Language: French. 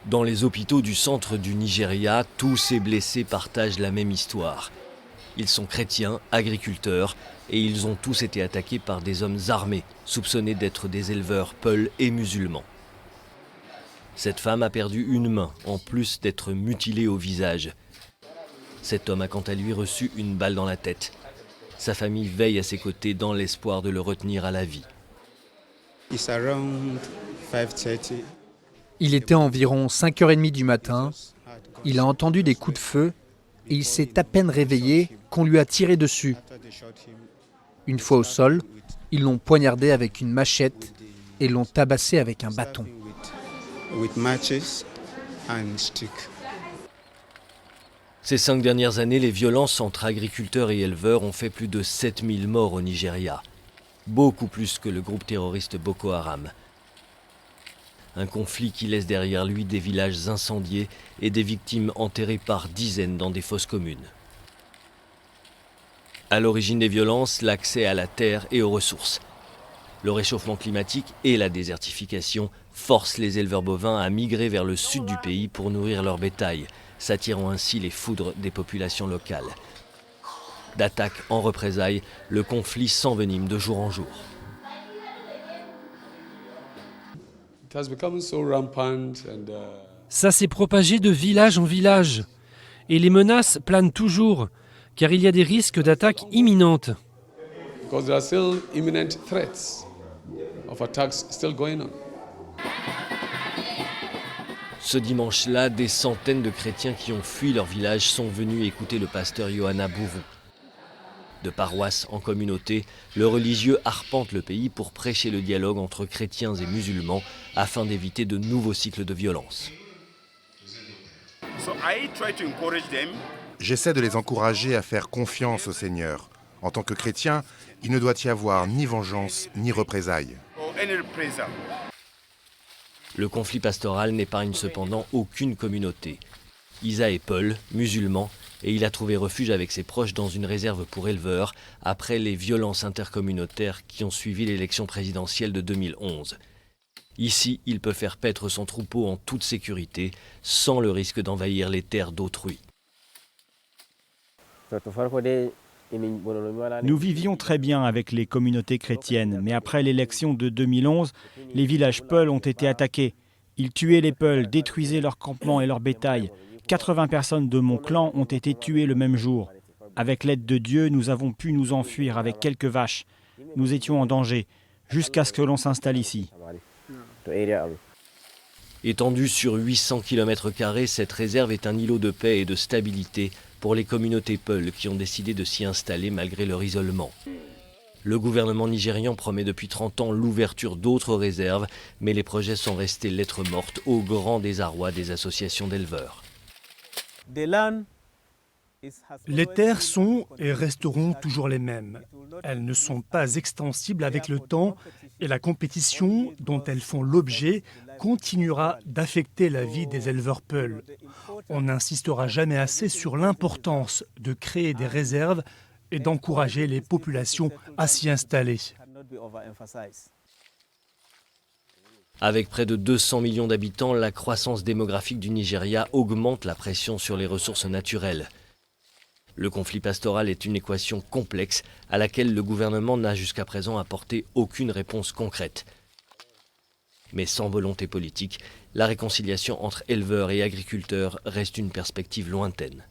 Dans les hôpitaux du centre du Nigeria, tous ces blessés partagent la même histoire. Ils sont chrétiens, agriculteurs, et ils ont tous été attaqués par des hommes armés, soupçonnés d'être des éleveurs peuls et musulmans. Cette femme a perdu une main, en plus d'être mutilée au visage. Cet homme a quant à lui reçu une balle dans la tête. Sa famille veille à ses côtés dans l'espoir de le retenir à la vie. Il était environ 5h30 du matin. Il a entendu des coups de feu et il s'est à peine réveillé qu'on lui a tiré dessus. Une fois au sol, ils l'ont poignardé avec une machette et l'ont tabassé avec un bâton. Ces 5 dernières années, les violences entre agriculteurs et éleveurs ont fait plus de 7000 morts au Nigeria. Beaucoup plus que le groupe terroriste Boko Haram. Un conflit qui laisse derrière lui des villages incendiés et des victimes enterrées par dizaines dans des fosses communes. À l'origine des violences, l'accès à la terre et aux ressources. Le réchauffement climatique et la désertification forcent les éleveurs bovins à migrer vers le sud du pays pour nourrir leur bétail, s'attirant ainsi les foudres des populations locales. D'attaque en représailles, le conflit s'envenime de jour en jour. Ça s'est propagé de village en village. Et les menaces planent toujours, car il y a des risques d'attaques imminentes. Ce dimanche-là, des centaines de chrétiens qui ont fui leur village sont venus écouter le pasteur Yohana Bourou. De paroisse en communauté, le religieux arpente le pays pour prêcher le dialogue entre chrétiens et musulmans afin d'éviter de nouveaux cycles de violence. J'essaie de les encourager à faire confiance au Seigneur. En tant que chrétien, il ne doit y avoir ni vengeance ni représailles. Le conflit pastoral n'épargne cependant aucune communauté. Isa est peul, musulman, et il a trouvé refuge avec ses proches dans une réserve pour éleveurs après les violences intercommunautaires qui ont suivi l'élection présidentielle de 2011. Ici, il peut faire paître son troupeau en toute sécurité, sans le risque d'envahir les terres d'autrui. Nous vivions très bien avec les communautés chrétiennes, mais après l'élection de 2011, les villages Peuls ont été attaqués. Ils tuaient les Peuls, détruisaient leurs campements et leur bétail. 80 personnes de mon clan ont été tuées le même jour. Avec l'aide de Dieu, nous avons pu nous enfuir avec quelques vaches. Nous étions en danger, jusqu'à ce que l'on s'installe ici. Étendue sur 800 km², cette réserve est un îlot de paix et de stabilité pour les communautés Peuls qui ont décidé de s'y installer malgré leur isolement. Le gouvernement nigérian promet depuis 30 ans l'ouverture d'autres réserves, mais les projets sont restés lettre morte au grand désarroi des associations d'éleveurs. Les terres sont et resteront toujours les mêmes. Elles ne sont pas extensibles avec le temps et la compétition dont elles font l'objet continuera d'affecter la vie des éleveurs Peuls. On n'insistera jamais assez sur l'importance de créer des réserves et d'encourager les populations à s'y installer. Avec près de 200 millions d'habitants, la croissance démographique du Nigeria augmente la pression sur les ressources naturelles. Le conflit pastoral est une équation complexe à laquelle le gouvernement n'a jusqu'à présent apporté aucune réponse concrète. Mais sans volonté politique, la réconciliation entre éleveurs et agriculteurs reste une perspective lointaine.